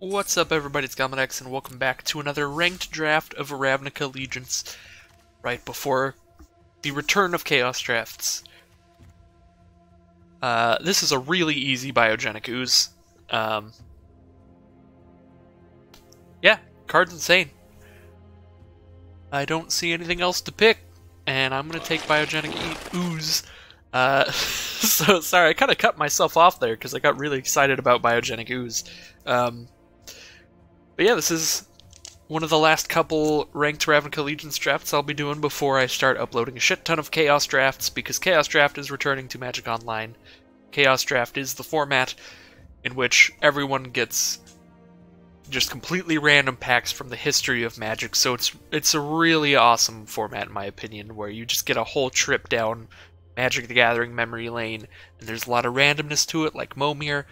What's up, everybody? It's Gomedex, and welcome back to another ranked draft of Ravnica Allegiance, right before the return of Chaos drafts. This is a really easy biogenic ooze. Yeah, card's insane. I don't see anything else to pick, and I'm gonna take biogenic ooze. So sorry, I kind of cut myself off there because I got really excited about biogenic ooze. But yeah, this is one of the last couple ranked Ravnica Allegiance drafts I'll be doing before I start uploading a shit ton of Chaos drafts, because Chaos Draft is returning to Magic Online. Chaos Draft is the format in which everyone gets just completely random packs from the history of Magic, so it's a really awesome format in my opinion, where you just get a whole trip down Magic the Gathering memory lane, and there's a lot of randomness to it, like Momir,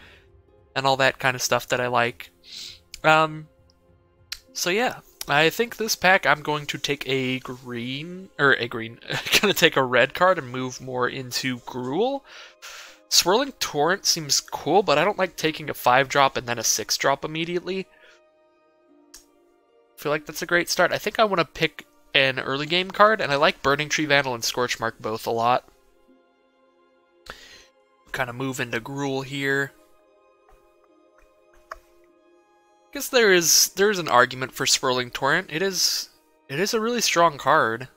and all that kind of stuff that I like. So yeah, I think this pack I'm going to take I'm gonna take a red card and move more into Gruul. Swirling Torrent seems cool, but I don't like taking a 5-drop and then a 6-drop immediately. I feel like that's a great start. I think I want to pick an early game card, and I like Burning Tree Vandal and Scorchmark both a lot. Kind of move into Gruul here. I guess there is an argument for Swirling Torrent. It is a really strong card. It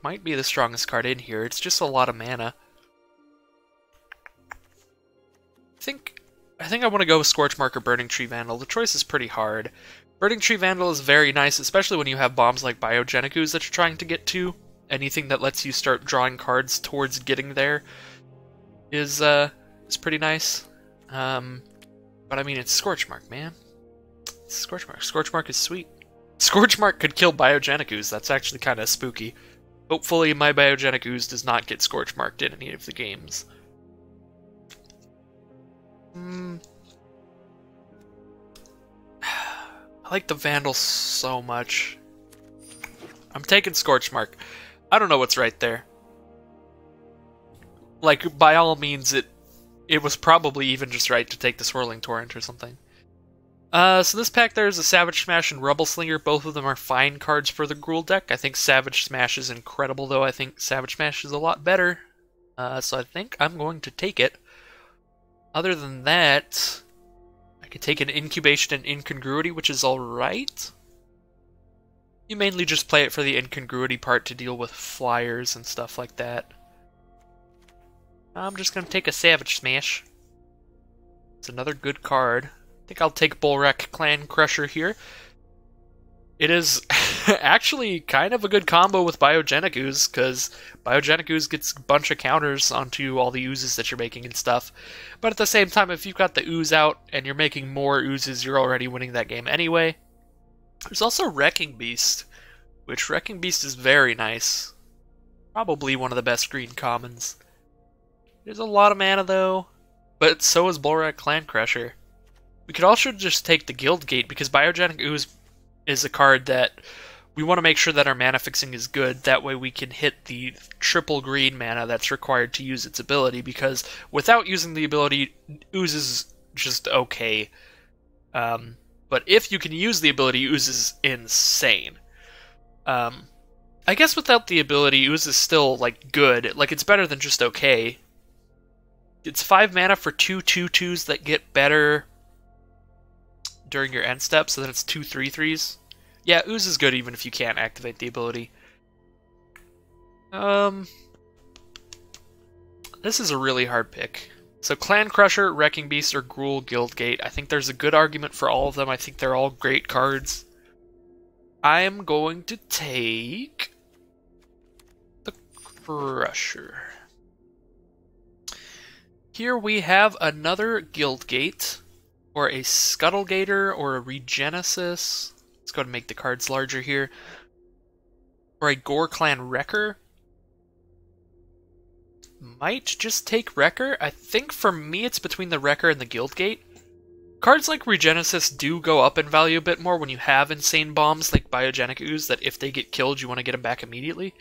might be the strongest card in here. It's just a lot of mana. I think I want to go with Scorchmark or Burning Tree Vandal. The choice is pretty hard. Burning Tree Vandal is very nice, especially when you have bombs like Biogenic Ooze that you're trying to get to. Anything that lets you start drawing cards towards getting there is pretty nice. But I mean, it's Scorchmark, man. Scorchmark. Scorchmark is sweet. Scorchmark could kill Biogenic Ooze. That's actually kind of spooky. Hopefully my Biogenic Ooze does not get Scorchmarked in any of the games. I like the Vandal so much. I'm taking Scorchmark. I don't know what's right there. Like, by all means, it was probably even just right to take the Swirling Torrent or something. So this pack, there's a Savage Smash and Rubble Slinger. Both of them are fine cards for the Gruul deck. I think Savage Smash is incredible, though. I think Savage Smash is a lot better. So I think I'm going to take it. Other than that, I could take an Incubation and Incongruity, which is alright. You mainly just play it for the Incongruity part to deal with flyers and stuff like that. I'm just going to take a Savage Smash. It's another good card. I think I'll take Bulrak Clan Crusher here. It is actually kind of a good combo with Biogenic Ooze, because Biogenic Ooze gets a bunch of counters onto all the oozes that you're making and stuff. But at the same time, if you've got the ooze out and you're making more oozes, you're already winning that game anyway. There's also Wrecking Beast, which Wrecking Beast is very nice. Probably one of the best green commons. There's a lot of mana though, but so is Bulrak Clan Crusher. We could also just take the Guild Gate, because Biogenic Ooze is a card that we want to make sure that our mana fixing is good. That way we can hit the triple green mana that's required to use its ability, because without using the ability, Ooze is just okay. But if you can use the ability, Ooze is insane. I guess without the ability, Ooze is still, like, good. Like, it's better than just okay. It's 5 mana for 2/2/2s that get better during your end step, so then it's 2 3/3s. Yeah, Ooze is good even if you can't activate the ability. This is a really hard pick. So Clan Crusher, Wrecking Beast, or Gruul Guild Gate. I think there's a good argument for all of them. I think they're all great cards. I am going to take the Crusher. Here we have another Guild Gate, or a Scuttlegator, or a Regenesis. Let's go ahead and make the cards larger here. Or a Gore Clan Wrecker. Might just take Wrecker. I think for me it's between the Wrecker and the Guild Gate. Cards like Regenesis do go up in value a bit more when you have insane bombs like Biogenic Ooze, that if they get killed you want to get them back immediately.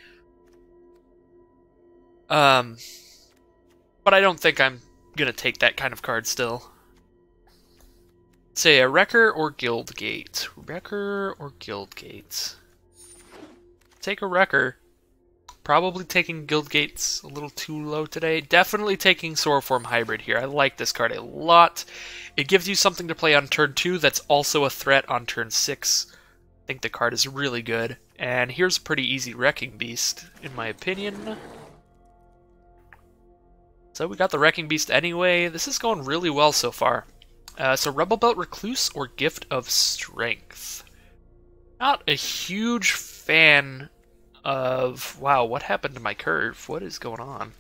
But I don't think I'm gonna take that kind of card still. say a Wrecker or Guildgate. Wrecker or Guildgate. Take a Wrecker. Probably taking Guildgate's a little too low today. Definitely taking Soarform Hybrid here. I like this card a lot. It gives you something to play on turn 2 that's also a threat on turn 6. I think the card is really good. And here's a pretty easy Wrecking Beast, in my opinion. So we got the Wrecking Beast anyway. This is going really well so far. So Rebel Belt Recluse or Gift of Strength. Not a huge fan of... Wow, what happened to my curve? What is going on?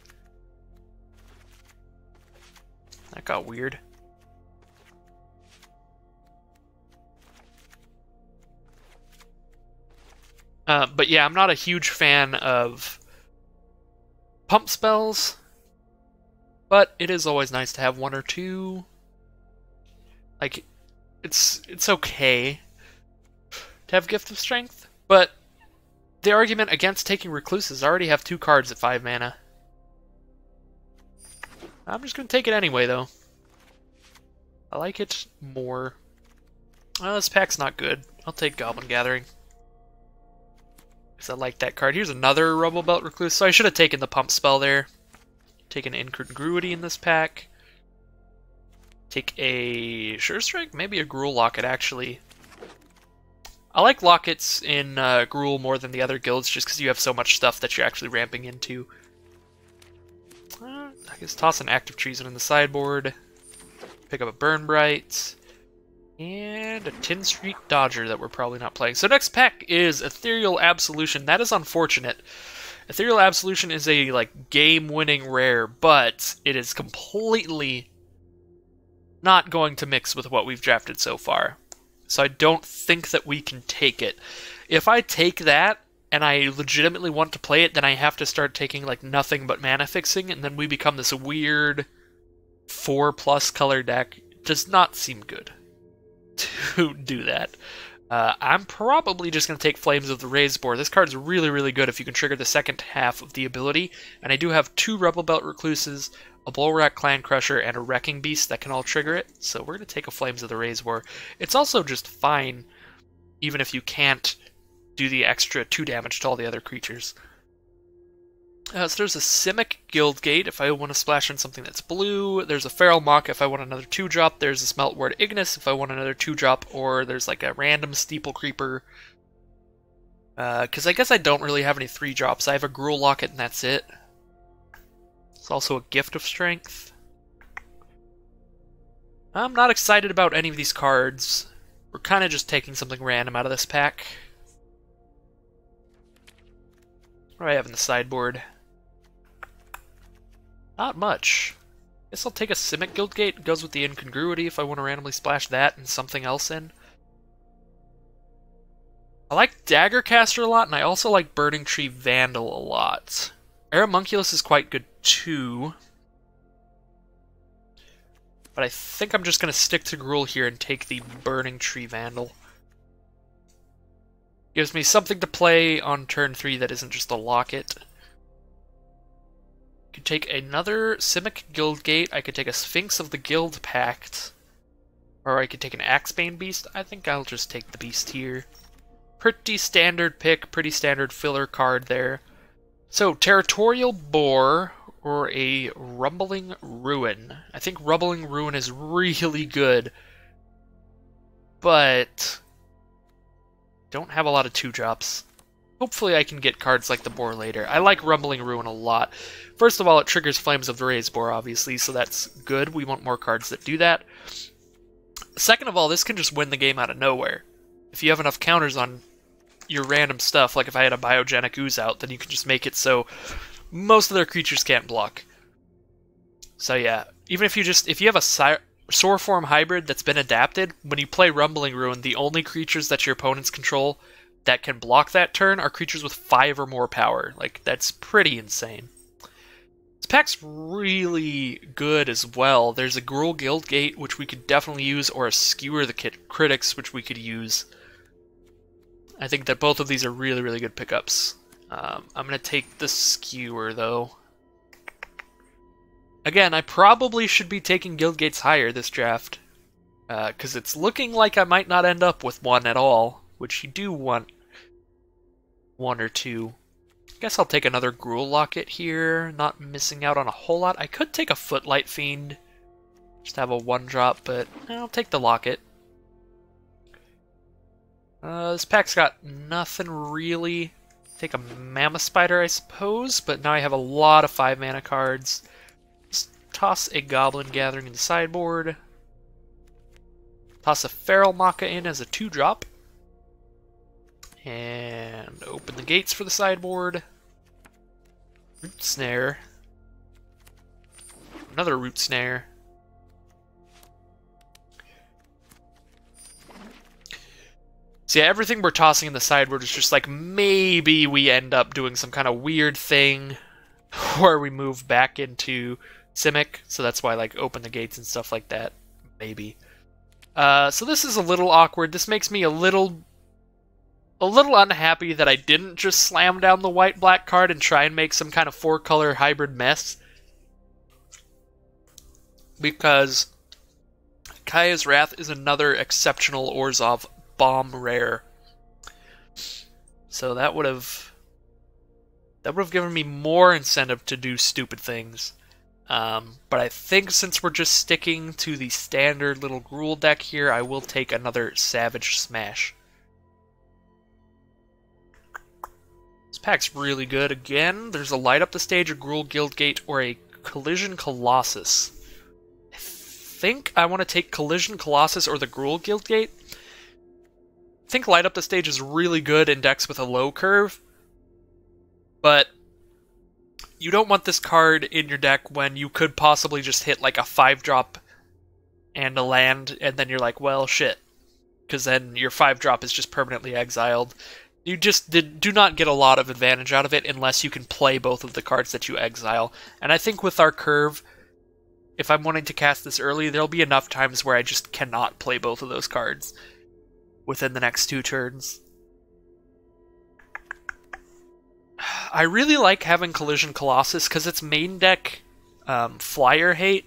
That got weird. But yeah, I'm not a huge fan of pump spells, but it is always nice to have one or two. Like, it's okay to have Gift of Strength, but the argument against taking Recluses, I already have 2 cards at 5 mana. I'm just going to take it anyway, though. I like it more. Well, this pack's not good. I'll take Goblin Gathering, because I like that card. Here's another Rebel Belt Recluse, so I should have taken the pump spell there. Take an Incongruity in this pack. Take a Sure Strike, maybe a Gruul Locket, actually. I like Lockets in Gruul more than the other guilds, just because you have so much stuff that you're actually ramping into. I guess toss an Active Treason in the sideboard. Pick up a Burn Bright. And a Tin Street Dodger that we're probably not playing. So next pack is Ethereal Absolution. That is unfortunate. Ethereal Absolution is a game-winning rare, but it is completely not going to mix with what we've drafted so far. So I don't think that we can take it. If I take that, and I legitimately want to play it, then I have to start taking nothing but mana fixing, and then we become this weird 4+ color deck. It does not seem good to do that. I'm probably just going to take Flames of the Razor. This card is really, really good if you can trigger the second half of the ability, and I do have 2 Rebel Belt Recluses, a Bullrat Clan Crusher, and a Wrecking Beast that can all trigger it, so we're going to take a Flames of the Razor. It's also just fine, even if you can't do the extra 2 damage to all the other creatures. So there's a Simic Guildgate if I want to splash in something that's blue. There's a Feral Mock if I want another 2-drop. There's a Smeltward Ignis if I want another 2-drop. Or there's a random Steeple Creeper. Because I guess I don't really have any 3-drops. I have a Gruul Locket and that's it. It's also a Gift of Strength. I'm not excited about any of these cards. We're kind of just taking something random out of this pack. What do I have in the sideboard? Not much. Guess I'll take a Simic Guildgate. It goes with the Incongruity if I want to randomly splash that and something else in. I like Daggercaster a lot, and I also like Burning Tree Vandal a lot. Aeromunculus is quite good too. But I think I'm just going to stick to Gruul here and take the Burning Tree Vandal. Gives me something to play on turn 3 that isn't just a Locket. I could take another Simic Guildgate. I could take a Sphinx of the Guild Pact. Or I could take an Axebane Beast. I think I'll just take the Beast here. Pretty standard pick, pretty standard filler card there. So, Territorial Boar or a Rumbling Ruin. I think Rumbling Ruin is really good. But don't have a lot of 2-drops. Hopefully I can get cards like the Boar later. I like Rumbling Ruin a lot. First of all, it triggers Flames of the Razor, obviously, so that's good. We want more cards that do that. Second of all, this can just win the game out of nowhere. If you have enough counters on your random stuff, like if I had a Biogenic Ooze out, then you can just make it so most of their creatures can't block. So yeah, even if you have a Soarform Hybrid that's been adapted, when you play Rumbling Ruin, the only creatures that your opponents control that can block that turn are creatures with 5 or more power. That's pretty insane. This pack's really good as well. There's a Gruul Guildgate, which we could definitely use, or a Skewer the Critics, which we could use. I think that both of these are really, really good pickups. I'm going to take the Skewer, though. Again, I probably should be taking Guildgates higher this draft. Because it's looking like I might not end up with one at all, which you do want one or two. I guess I'll take another Gruul Locket here, not missing out on a whole lot. I could take a Footlight Fiend, just have a 1-drop, but I'll take the Locket. This pack's got nothing really. Take a Mammoth Spider, I suppose, but now I have a lot of 5-mana cards. Just toss a Goblin Gathering in the sideboard. Toss a Feral Maca in as a 2-drop. And open the gates for the sideboard. Root Snare. Another Root Snare. So yeah, everything we're tossing in the sideboard is just like, maybe we end up doing some kind of weird thing where we move back into Simic. So that's why, like, open the gates and stuff like that. Maybe. So this is a little awkward. This makes me a little unhappy that I didn't just slam down the white-black card and try and make some kind of 4-color hybrid mess. Because Kaya's Wrath is another exceptional Orzhov bomb rare. So that would have given me more incentive to do stupid things. But I think since we're just sticking to the standard little Gruul deck here, I will take another Savage Smash. This pack's really good. Again, there's a Light Up the Stage, a Gruul Guildgate, or a Collision Colossus. I think I want to take Collision Colossus or the Gruul Guildgate. I think Light Up the Stage is really good in decks with a low curve, but you don't want this card in your deck when you could possibly just hit like a 5-drop and a land, and then you're like, well, shit. Because then your 5-drop is just permanently exiled. You just do not get a lot of advantage out of it unless you can play both of the cards that you exile. And I think with our curve, if I'm wanting to cast this early, there'll be enough times where I just cannot play both of those cards within the next 2 turns. I really like having Collision Colossus because it's main deck flyer hate.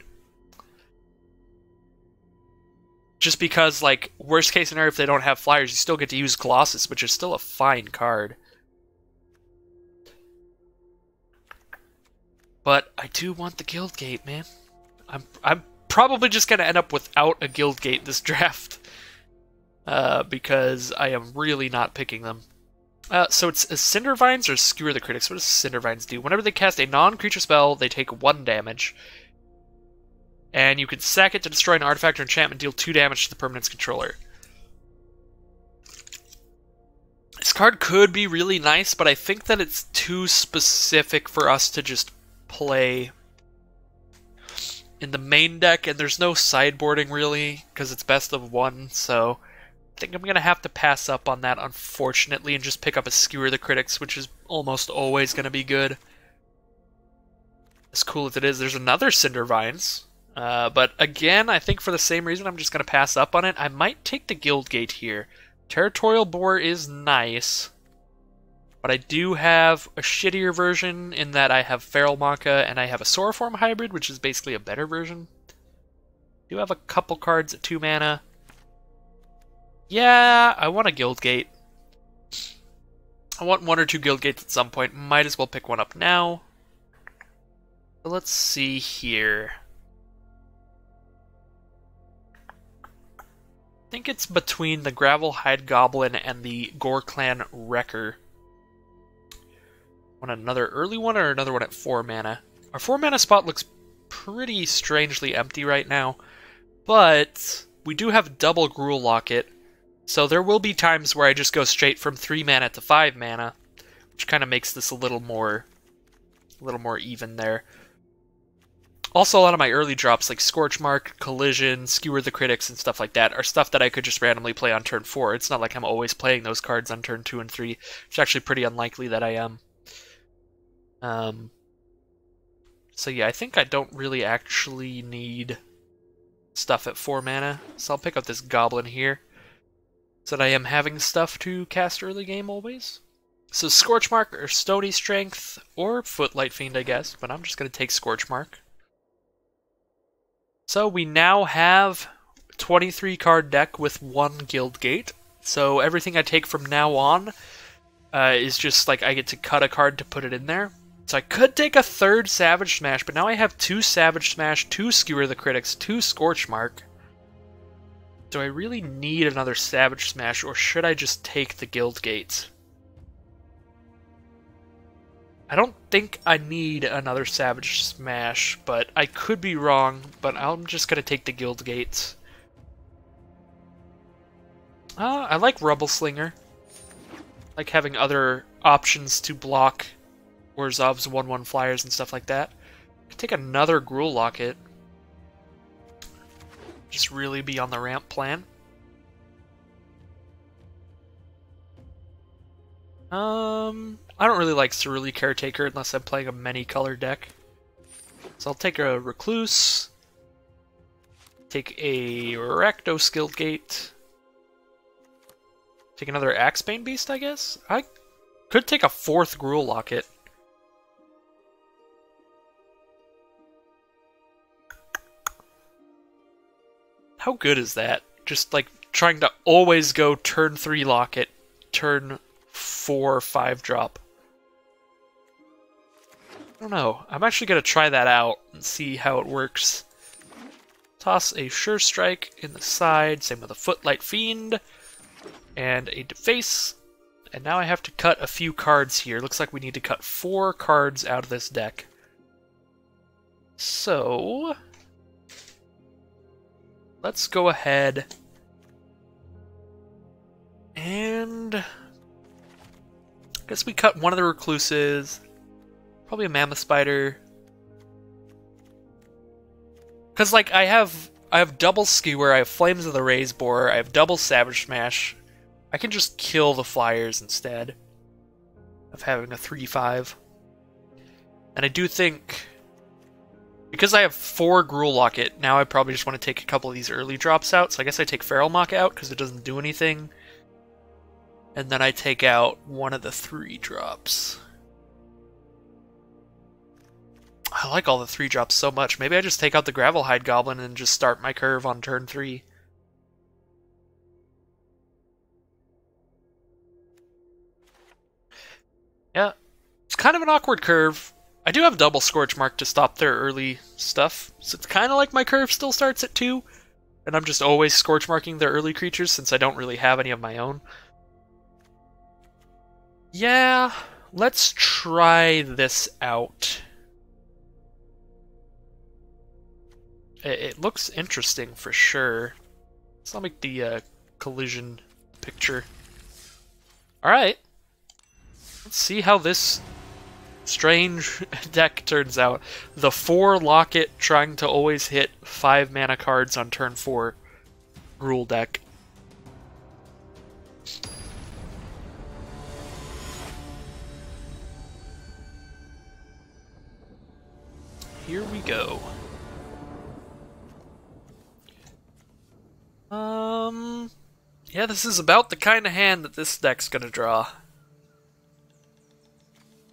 Just because, like, worst case scenario, if they don't have flyers, you still get to use Colossus, which is still a fine card. But I do want the Guildgate, man. I'm probably just going to end up without a Guildgate this draft. Because I am really not picking them. So it's Cindervines or Skewer the Critics. What does Cindervines do? Whenever they cast a non-creature spell, they take 1 damage. And you can sack it to destroy an artifact or enchantment, deal 2 damage to the permanent's controller. This card could be really nice, but I think that it's too specific for us to just play in the main deck, and there's no sideboarding really, because it's best of 1, so I think I'm going to have to pass up on that, unfortunately, and just pick up a Skewer the Critics, which is almost always going to be good. As cool as it is, there's another Cindervines. But again, I think for the same reason, I'm just going to pass up on it. I might take the Guildgate here. Territorial Boar is nice, but I do have a shittier version in that I have Feral Maca and I have a Sauroform hybrid, which is basically a better version. I do have a couple cards at 2 mana. Yeah, I want a Guildgate. I want 1 or 2 Guildgates at some point. Might as well pick one up now. So let's see here. I think it's between the Gravelhide Goblin and the Gore Clan Wrecker. Want another early one or another one at 4 mana? Our 4 mana spot looks pretty strangely empty right now, but we do have double Gruul Locket, so there will be times where I just go straight from 3 mana to 5 mana, which kind of makes this a little more even there. Also, a lot of my early drops, like Scorchmark, Collision, Skewer the Critics, and stuff like that, are stuff that I could just randomly play on turn 4. It's not like I'm always playing those cards on turn 2 and 3. It's actually pretty unlikely that I am. So yeah, I think I don't really actually need stuff at 4 mana, so I'll pick up this Goblin here, so that I am having stuff to cast early game always. So Scorchmark or Stony Strength, or Footlight Fiend, I guess, but I'm just going to take Scorchmark. So we now have 23 card deck with 1 guild gate. So everything I take from now on is just like I get to cut a card to put it in there. So I could take a 3rd Savage Smash, but now I have 2 Savage Smash, 2 Skewer the Critics, 2 Scorch Mark. Do I really need another Savage Smash, or should I just take the guild gates? I don't think I need another Savage Smash, but I could be wrong, but I'm just going to take the guild gates. I like Rubble Slinger. I like having other options to block Orzhov's 1/1 flyers and stuff like that. I could take another Gruul Locket. Just really be on the ramp plan. I don't really like Cerulean Caretaker unless I'm playing a many-color deck. So I'll take a Recluse. Take a Rakdos Guildgate. Take another Axebane Beast, I guess? I could take a 4th Gruul Locket. How good is that? Just like trying to always go turn 3 Locket, turn 4 5-drop. I don't know. I'm actually going to try that out and see how it works. Toss a Sure Strike in the side, same with a Footlight Fiend, and a Deface. And now I have to cut a few cards here. Looks like we need to cut 4 cards out of this deck. So let's go ahead and I guess we cut one of the Recluses, probably a Mammoth Spider. Because like I have double Skewer, I have Flames of the Raise Borer, I have double Savage Smash. I can just kill the flyers instead of having a 3/5. And I do think, because I have 4 Gruul Locket, now I probably just want to take a couple of these early drops out. So I guess I take Feral Mock out because it doesn't do anything. And then I take out one of the 3 drops. I like all the 3 drops so much. Maybe I just take out the Gravelhide Goblin and just start my curve on turn 3. Yeah, it's kind of an awkward curve. I do have double Scorch Mark to stop their early stuff, so it's kind of like my curve still starts at 2, and I'm just always Scorch Marking their early creatures since I don't really have any of my own. Yeah, let's try this out. It looks interesting for sure. So I'll make the collision picture. Alright. Let's see how this strange deck turns out. The 4 Locket trying to always hit 5 mana cards on turn 4 Gruul deck. Here we go. Yeah, this is about the kind of hand that this deck's gonna draw.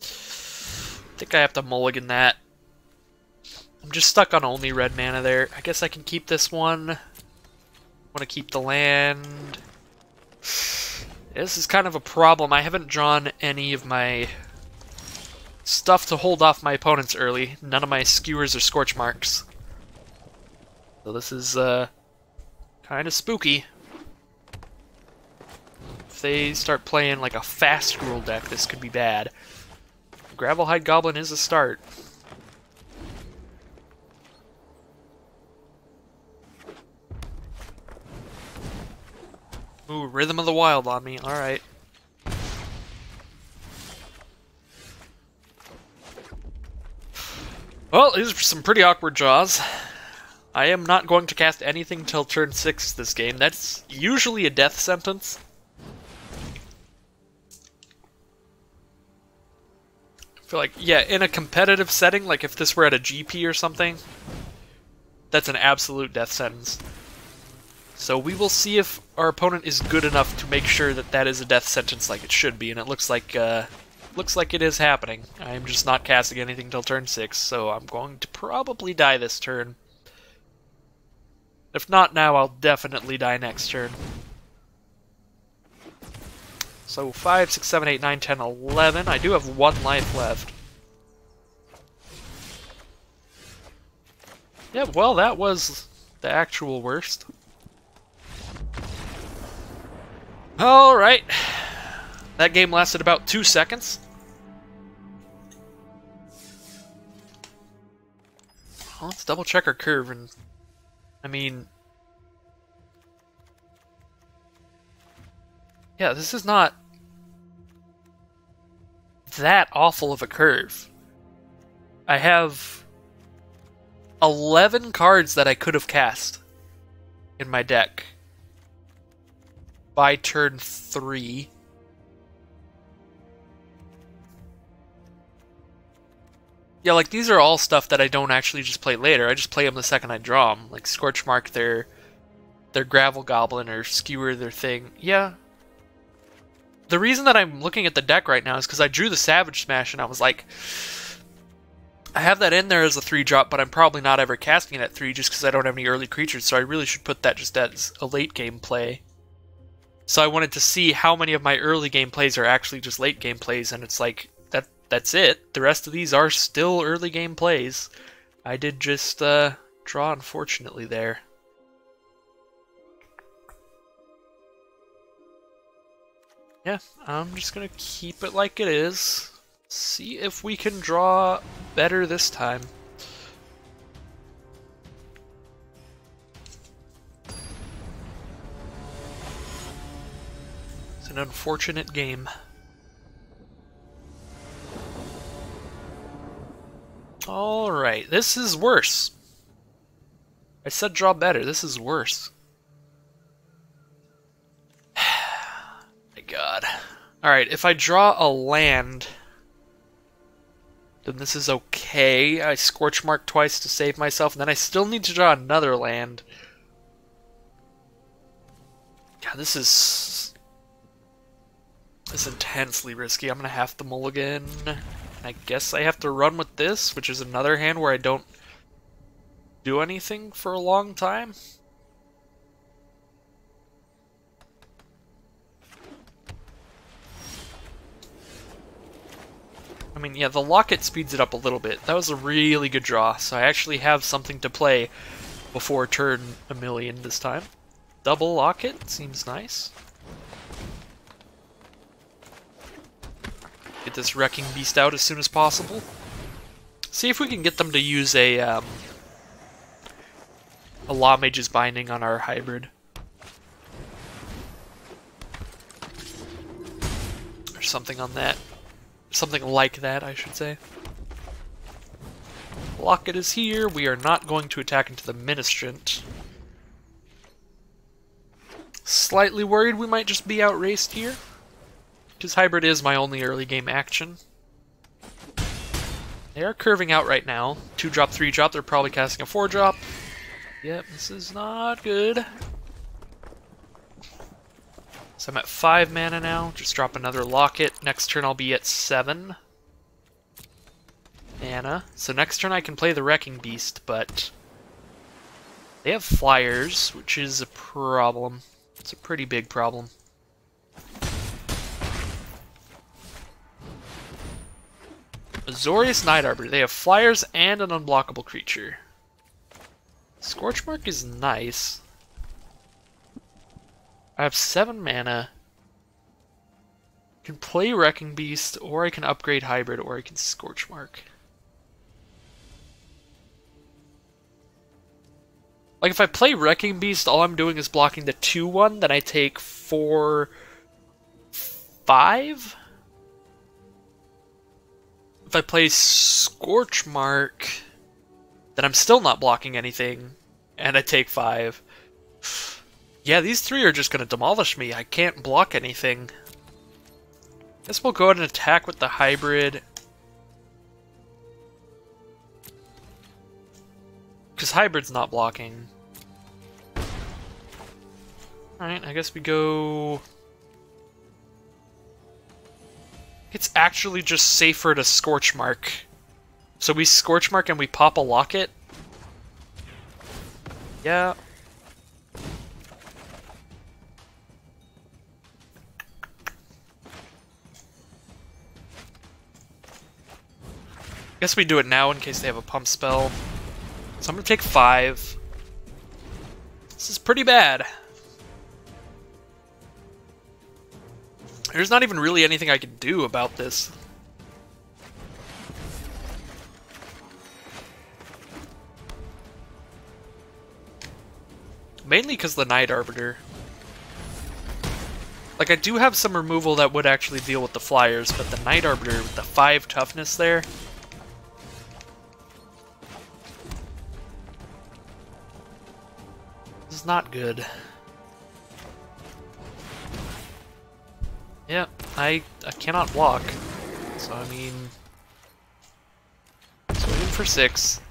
I think I have to mulligan that. I'm just stuck on only red mana there. I guess I can keep this one. I want to keep the land. This is kind of a problem. I haven't drawn any of my stuff to hold off my opponents early. None of my skewers or Scorch Marks. So this is kind of spooky. If they start playing like a fast Gruul deck, this could be bad. Gravelhide Goblin is a start. Ooh, Rhythm of the Wild on me. Alright. Well, these are some pretty awkward draws. I am not going to cast anything till turn 6 this game. That's usually a death sentence. I feel like, yeah, in a competitive setting, like if this were at a GP or something, that's an absolute death sentence. So we will see if our opponent is good enough to make sure that that is a death sentence like it should be, and it looks like it is happening. I am just not casting anything till turn 6, so I'm going to probably die this turn. If not now, I'll definitely die next turn. So 5, 6, 7, 8, 9, 10, 11. I do have 1 life left. Yeah, well, that was the actual worst. Alright. That game lasted about 2 seconds. Well, let's double check our curve, and I mean, yeah, this is not that awful of a curve. I have 11 cards that I could have cast in my deck by turn 3. Yeah, like, these are all stuff that I don't actually just play later. I just play them the second I draw them. Like, Scorchmark their Gravel Goblin or Skewer their thing. Yeah. The reason that I'm looking at the deck right now is because I drew the Savage Smash and I was like, I have that in there as a 3-drop, but I'm probably not ever casting it at 3 just because I don't have any early creatures, so I really should put that just as a late game play. So I wanted to see how many of my early game plays are actually just late game plays, and it's like, that's it. The rest of these are still early game plays. I did just draw, unfortunately, there. Yeah, I'm just gonna keep it like it is. See if we can draw better this time. It's an unfortunate game. Alright, this is worse. I said draw better, this is worse. My god. Alright, if I draw a land, then this is okay. I Scorchmark twice to save myself, and then I still need to draw another land. God, this is intensely risky. I'm gonna have to mulligan. I guess I have to run with this, which is another hand where I don't do anything for a long time. I mean, yeah, the Locket speeds it up a little bit. That was a really good draw, so I actually have something to play before turn 1,000,000 this time. Double Locket seems nice. Get this Wrecking Beast out as soon as possible. See if we can get them to use a Law Mage's Binding on our hybrid. Or something on that. Something like that, I should say. Locket is here. We are not going to attack into the Ministrant. Slightly worried we might just be outraced here. Because hybrid is my only early game action. They are curving out right now. 2-drop, 3-drop. They're probably casting a 4-drop. Yep, this is not good. So I'm at 5 mana now. Just drop another Locket. Next turn I'll be at 7 mana. So next turn I can play the Wrecking Beast, but they have flyers, which is a problem. It's a pretty big problem. Azorius Night Arbiter. They have flyers and an unblockable creature. Scorchmark is nice. I have 7 mana. I can play Wrecking Beast, or I can upgrade Hybrid, or I can Scorchmark. Like, if I play Wrecking Beast, all I'm doing is blocking the 2/1, then I take 4, 5? If I play Scorchmark, then I'm still not blocking anything, and I take 5. Yeah, these 3 are just going to demolish me. I can't block anything. Guess we'll go ahead and attack with the hybrid. Because hybrid's not blocking. Alright, I guess we go... It's actually just safer to Scorchmark. So we Scorchmark and we pop a Locket. Yeah. Guess we do it now in case they have a pump spell. So I'm gonna take 5. This is pretty bad. There's not even really anything I can do about this. Mainly because the Night Arbiter. Like, I do have some removal that would actually deal with the flyers, but the Night Arbiter with the 5 toughness there... is not good. Yeah, I cannot block. So, I mean... swinging for 6.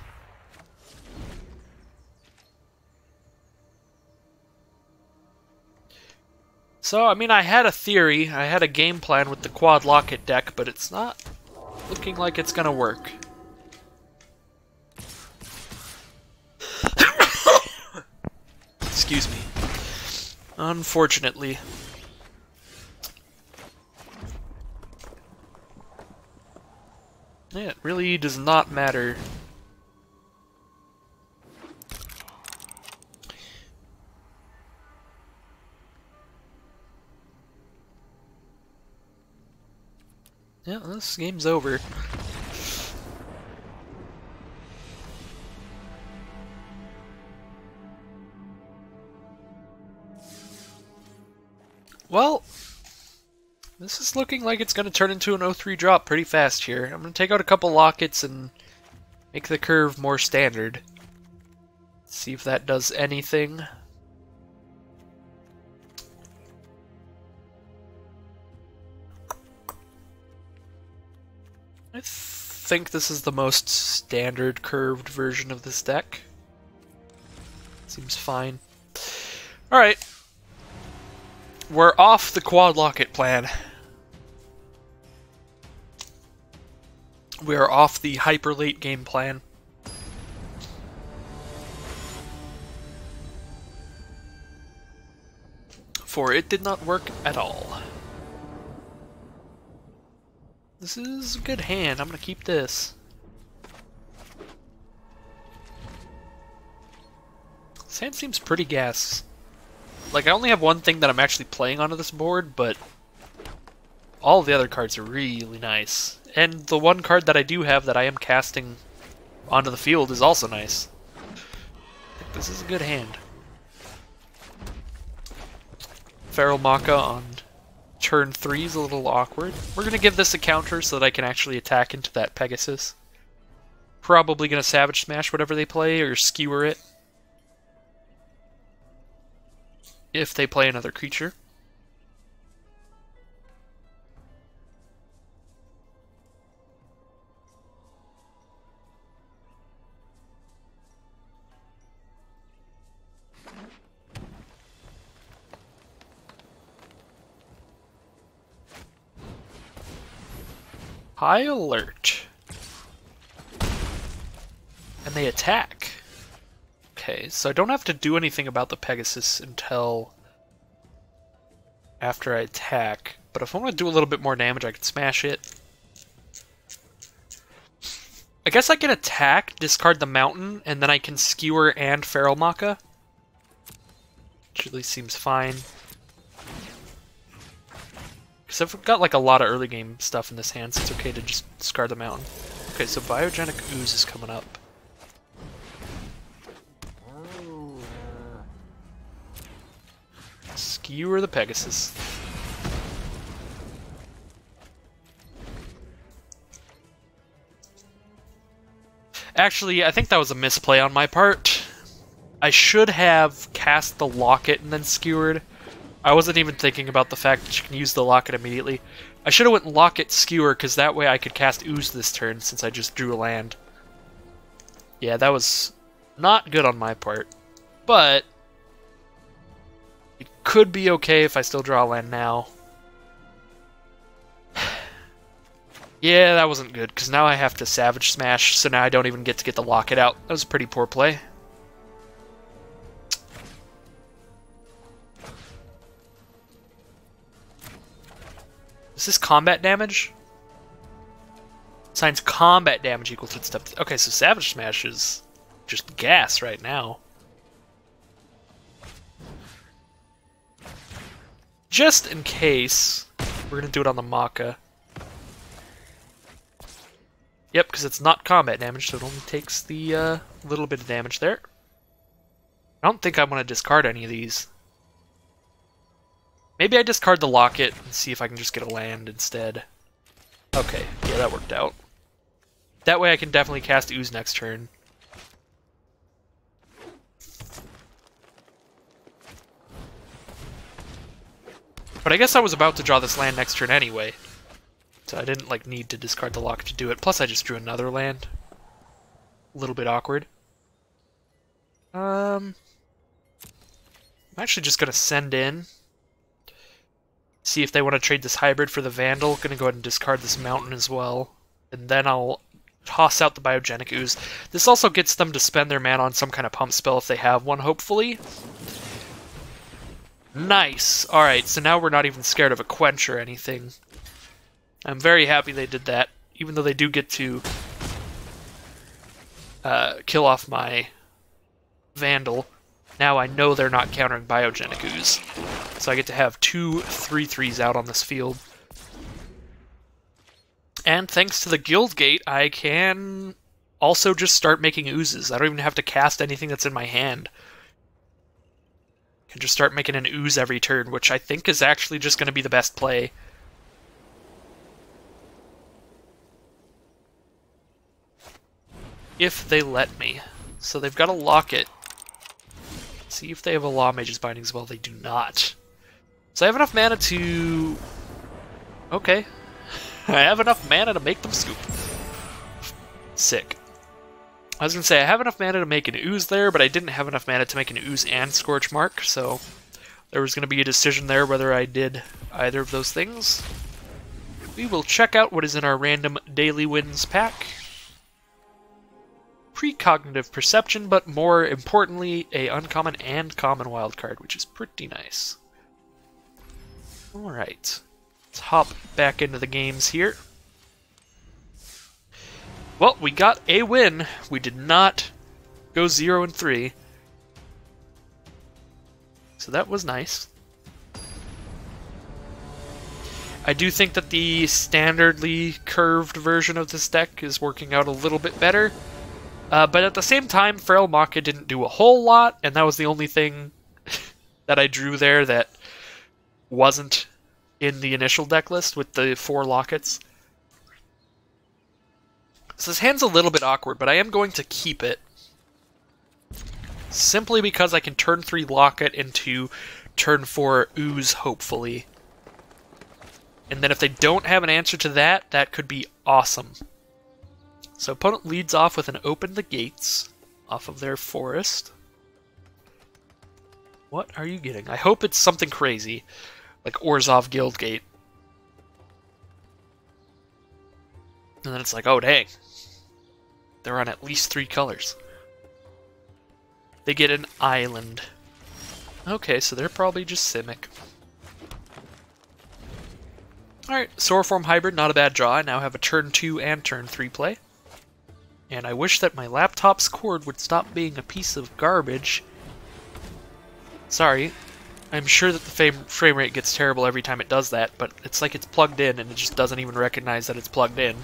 So, I mean, I had a theory, I had a game plan with the Quad Locket deck, but it's not looking like it's gonna work. Excuse me. Unfortunately. Yeah, it really does not matter. Yeah, this game's over. Well, this is looking like it's going to turn into an 0-3 drop pretty fast here. I'm going to take out a couple lockets and make the curve more standard. See if that does anything. I think this is the most standard curved version of this deck. Seems fine. Alright. We're off the Quad Locket plan. We are off the hyper late game plan. For it did not work at all. This is a good hand. I'm gonna keep this. This hand seems pretty gas. Like, I only have one thing that I'm actually playing onto this board, but all of the other cards are really nice. And the one card that I do have that I am casting onto the field is also nice. I think this is a good hand. Feral Maka on turn 3 is a little awkward. We're going to give this a counter so that I can actually attack into that Pegasus. Probably going to Savage Smash whatever they play, or Skewer it. If they play another creature. High alert. And they attack. Okay, so I don't have to do anything about the Pegasus until after I attack. But if I want to do a little bit more damage, I can smash it. I guess I can attack, discard the mountain, and then I can Skewer and Feral Maka. Which at least seems fine. Because I've got like a lot of early game stuff in this hand, so it's okay to just discard the mountain. Okay, so Biogenic Ooze is coming up. Skewer the Pegasus. Actually, I think that was a misplay on my part. I should have cast the Locket and then Skewered. I wasn't even thinking about the fact that you can use the Locket immediately. I should have went Locket Skewer, because that way I could cast Ooze this turn, since I just drew a land. Yeah, that was not good on my part. But it could be okay if I still draw a land now. Yeah, that wasn't good, because now I have to Savage Smash, so now I don't even get to get the Locket out. That was a pretty poor play. Is this combat damage? Assigns combat damage equal to its depth. Okay, so Savage Smash is just gas right now. Just in case, we're going to do it on the Maka. Yep, because it's not combat damage, so it only takes the little bit of damage there. I don't think I want to discard any of these. Maybe I discard the Locket and see if I can just get a land instead. Okay, yeah, that worked out. That way I can definitely cast Ooze next turn. But I guess I was about to draw this land next turn anyway. So I didn't like need to discard the Locket to do it. Plus I just drew another land. A little bit awkward. I'm actually just going to send in. See if they want to trade this hybrid for the Vandal. Going to go ahead and discard this Mountain as well. And then I'll toss out the Biogenic Ooze. This also gets them to spend their mana on some kind of pump spell if they have one, hopefully. Nice! Alright, so now we're not even scared of a Quench or anything. I'm very happy they did that, even though they do get to kill off my Vandal. Now I know they're not countering Biogenic Ooze. So I get to have 2 3/3s out on this field. And thanks to the Guild Gate, I can also just start making oozes. I don't even have to cast anything that's in my hand. I can just start making an ooze every turn, which I think is actually just going to be the best play. If they let me. So they've got a Locket. See if they have a Law Mage's Binding as well. They do not. So I have enough mana to... Okay. I have enough mana to make them scoop. Sick. I was going to say, I have enough mana to make an ooze there, but I didn't have enough mana to make an ooze and Scorch Mark, so there was going to be a decision there whether I did either of those things. We will check out what is in our random daily wins pack. Precognitive Perception, but more importantly, a uncommon and common wildcard, which is pretty nice. Alright, let's hop back into the games here. Well, we got a win. We did not go 0-3. So that was nice. I do think that the standardly curved version of this deck is working out a little bit better. But at the same time, Feral Maka didn't do a whole lot, and that was the only thing that I drew there that wasn't in the initial deck list with the 4 Lockets. So this hand's a little bit awkward, but I am going to keep it. Simply because I can turn 3 Locket into turn 4 Ooze, hopefully. And then if they don't have an answer to that, that could be awesome. So opponent leads off with an Open the Gates off of their forest. What are you getting? I hope it's something crazy, like Orzhov Guildgate. And then it's like, oh dang. They're on at least 3 colors. They get an island. Okay, so they're probably just Simic. Alright, Sauroform Hybrid, not a bad draw. I now have a turn 2 and turn 3 play. And I wish that my laptop's cord would stop being a piece of garbage. Sorry. I'm sure that the frame rate gets terrible every time it does that, but it's like it's plugged in and it just doesn't even recognize that it's plugged in.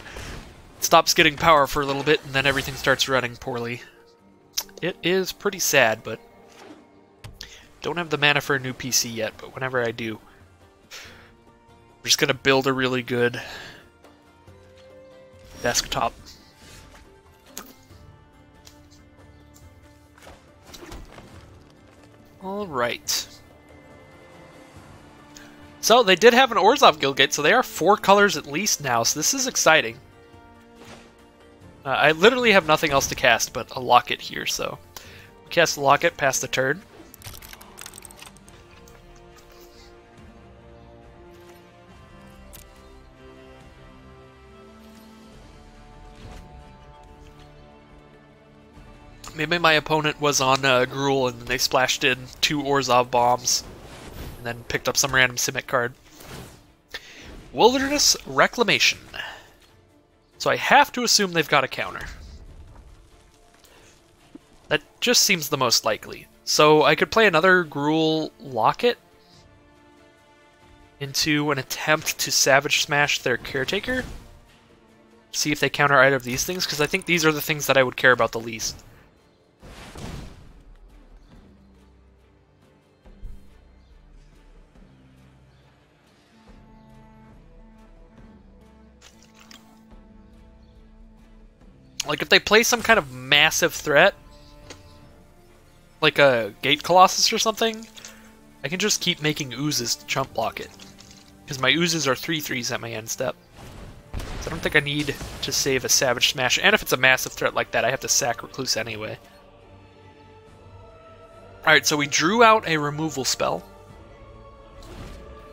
It stops getting power for a little bit and then everything starts running poorly. It is pretty sad, but don't have the mana for a new PC yet, but whenever I do, I'm just going to build a really good desktop. Alright. So, they did have an Orzhov Guildgate, so they are 4 colors at least now, so this is exciting. I literally have nothing else to cast but a Locket here, so... Cast a Locket, pass the turn. Maybe my opponent was on Gruul and they splashed in 2 Orzhov bombs and then picked up some random Simic card. Wilderness Reclamation. So I have to assume they've got a counter. That just seems the most likely. So I could play another Gruul Locket into an attempt to Savage Smash their Caretaker. See if they counter either of these things, because I think these are the things that I would care about the least. Like, if they play some kind of massive threat, like a Gate Colossus or something, I can just keep making oozes to chump block it. Because my oozes are 3/3s at my end step. So I don't think I need to save a Savage Smash. And if it's a massive threat like that, I have to sack Recluse anyway. Alright, so we drew out a removal spell,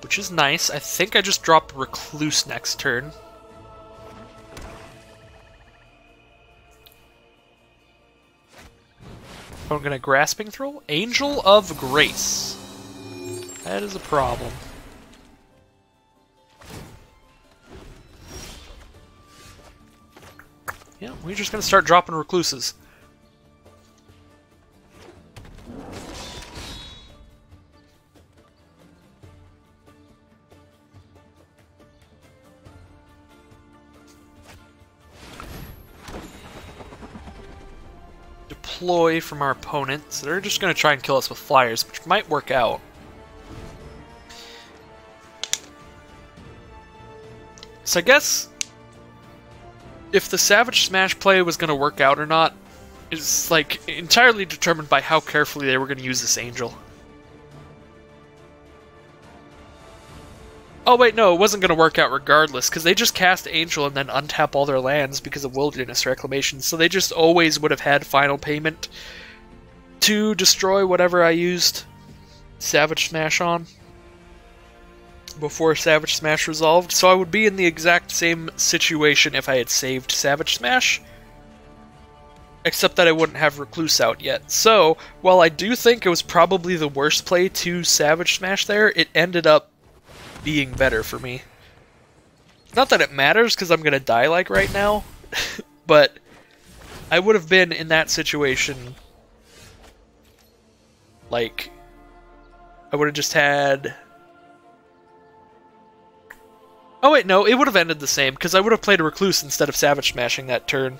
which is nice. I think I just dropped Recluse next turn. I'm gonna Grasping Throw. Angel of Grace. That is a problem. Yeah, we're just gonna start dropping Recluses. Deploy from our opponents. They're just going to try and kill us with flyers, which might work out. So I guess if the Savage Smash play was going to work out or not is like entirely determined by how carefully they were going to use this Angel. Oh wait, no, it wasn't going to work out regardless, because they just cast Angel and then untap all their lands because of Wilderness Reclamation, so they just always would have had final payment to destroy whatever I used Savage Smash on before Savage Smash resolved, so I would be in the exact same situation if I had saved Savage Smash, except that I wouldn't have Recluse out yet. So, while I do think it was probably the worst play to Savage Smash there, it ended up being better for me. Not that it matters, because I'm going to die like right now, but I would have been in that situation, like, I would have just had... Oh wait, no, it would have ended the same, because I would have played a Recluse instead of Savage Smashing that turn.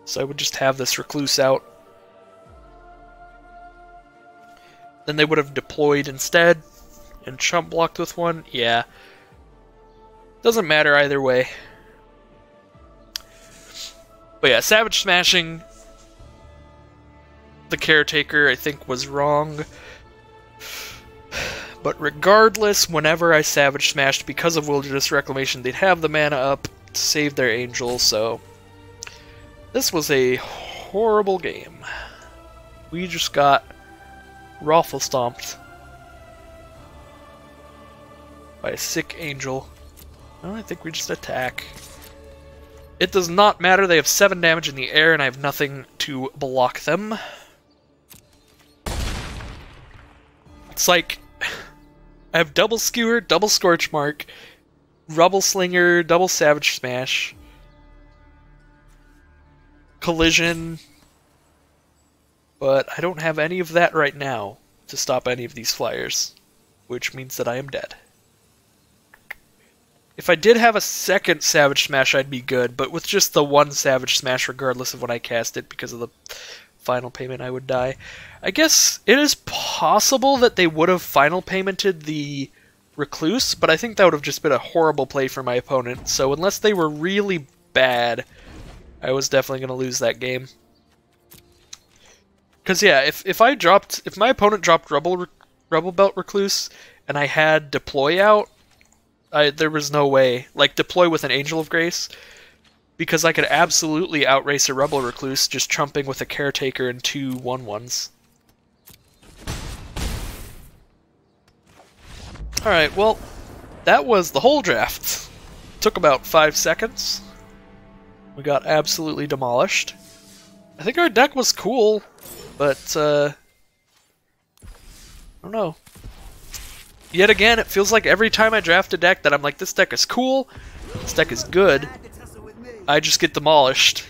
So I would just have this Recluse out. Then they would have deployed instead. And chump blocked with one? Yeah. Doesn't matter either way. But yeah, Savage Smashing the Caretaker, I think, was wrong. But regardless, whenever I Savage Smashed because of Wilderness Reclamation, they'd have the mana up to save their Angel, so... This was a horrible game. We just got raffle stomped by a sick Angel. Well, I think we just attack. It does not matter, they have 7 damage in the air and I have nothing to block them. It's like, I have double Skewer, double Scorch Mark, Rubble Slinger, double Savage Smash, Collision, but I don't have any of that right now to stop any of these flyers, which means that I am dead. If I did have a second Savage Smash, I'd be good, but with just the one Savage Smash, regardless of when I cast it, because of the final payment, I would die. I guess it is possible that they would have final paymented the Recluse, but I think that would have just been a horrible play for my opponent, so unless they were really bad, I was definitely going to lose that game. Because yeah, if my opponent dropped Rubble Belt Recluse, and I had Deploy out, there was no way. Like, Deploy with an Angel of Grace, because I could absolutely outrace a Rubble Recluse just trumping with a Caretaker and 2 1/1s. Alright, well, that was the whole draft. Took about 5 seconds. We got absolutely demolished. I think our deck was cool, but, I don't know. Yet again, it feels like every time I draft a deck that I'm like, this deck is cool, this deck is good, I just get demolished.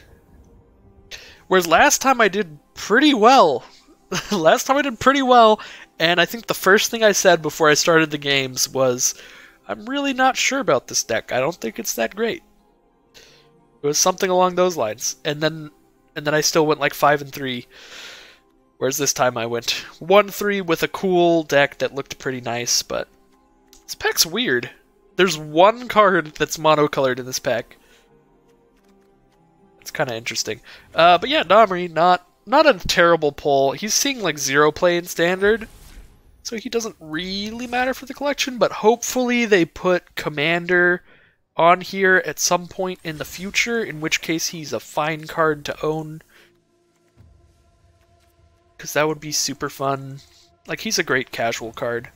Whereas last time I did pretty well. Last time I did pretty well, and I think the first thing I said before I started the games was, I'm really not sure about this deck. I don't think it's that great. It was something along those lines. And then I still went like 5-3. Whereas this time I went 1-3 with a cool deck that looked pretty nice, but this pack's weird. There's one card that's monocolored in this pack. It's kind of interesting. But yeah, Domri, not a terrible pull. He's seeing like 0 play in Standard, so he doesn't really matter for the collection, but hopefully they put Commander on here at some point in the future, in which case he's a fine card to own. Because that would be super fun. Like, he's a great casual card.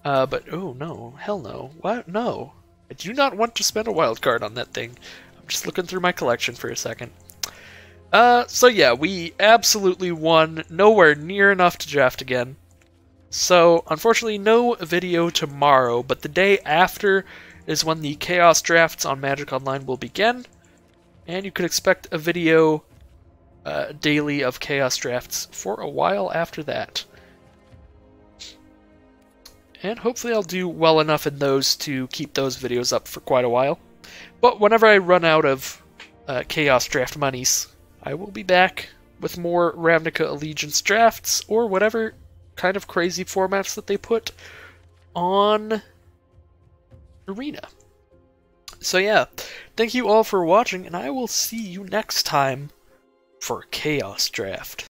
But, oh no, hell no. What? No. I do not want to spend a wild card on that thing. I'm just looking through my collection for a second. So yeah, we absolutely won. Nowhere near enough to draft again. So, unfortunately, no video tomorrow, but the day after is when the Chaos Drafts on Magic Online will begin. And you could expect a video daily of Chaos Drafts for a while after that. And hopefully I'll do well enough in those to keep those videos up for quite a while. But whenever I run out of Chaos Draft monies, I will be back with more Ravnica Allegiance drafts, or whatever kind of crazy formats that they put on Arena. So yeah, thank you all for watching, and I will see you next time for Chaos Draft.